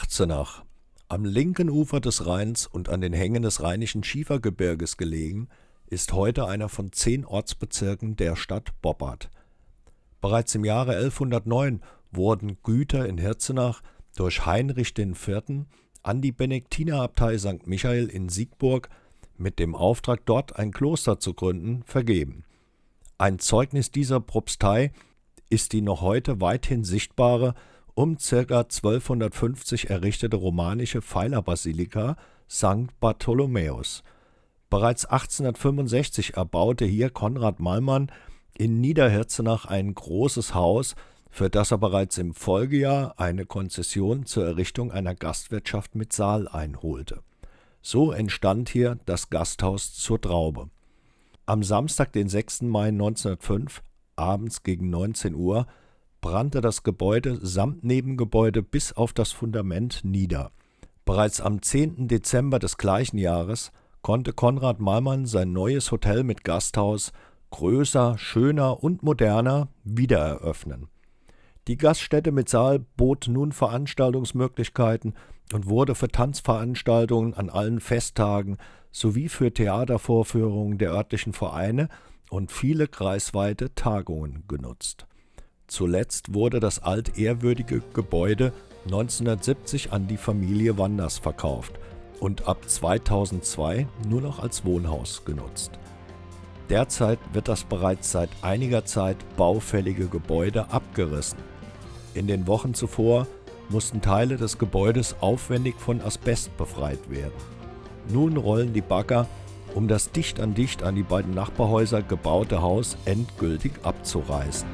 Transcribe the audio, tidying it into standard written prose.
Hirzenach, am linken Ufer des Rheins und an den Hängen des Rheinischen Schiefergebirges gelegen, ist heute einer von 10 Ortsbezirken der Stadt Boppard. Bereits im Jahre 1109 wurden Güter in Hirzenach durch Heinrich IV. An die Benediktinerabtei St. Michael in Siegburg mit dem Auftrag, dort ein Kloster zu gründen, vergeben. Ein Zeugnis dieser Propstei ist die noch heute weithin sichtbare, um ca. 1250 errichtete romanische Pfeilerbasilika St. Bartholomäus. Bereits 1865 erbaute hier Konrad Mallmann in Niederhirzenach ein großes Haus, für das er bereits im Folgejahr eine Konzession zur Errichtung einer Gastwirtschaft mit Saal einholte. So entstand hier das Gasthaus Zur Traube. Am Samstag, den 6. Mai 1905, abends gegen 19 Uhr, brannte das Gebäude samt Nebengebäude bis auf das Fundament nieder. Bereits am 10. Dezember des gleichen Jahres konnte Konrad Mallmann sein neues Hotel mit Gasthaus größer, schöner und moderner wiedereröffnen. Die Gaststätte mit Saal bot nun Veranstaltungsmöglichkeiten und wurde für Tanzveranstaltungen an allen Festtagen sowie für Theatervorführungen der örtlichen Vereine und viele kreisweite Tagungen genutzt. Zuletzt wurde das altehrwürdige Gebäude 1970 an die Familie Wanders verkauft und ab 2002 nur noch als Wohnhaus genutzt. Derzeit wird das bereits seit einiger Zeit baufällige Gebäude abgerissen. In den Wochen zuvor mussten Teile des Gebäudes aufwendig von Asbest befreit werden. Nun rollen die Bagger, um das dicht an die beiden Nachbarhäuser gebaute Haus endgültig abzureißen.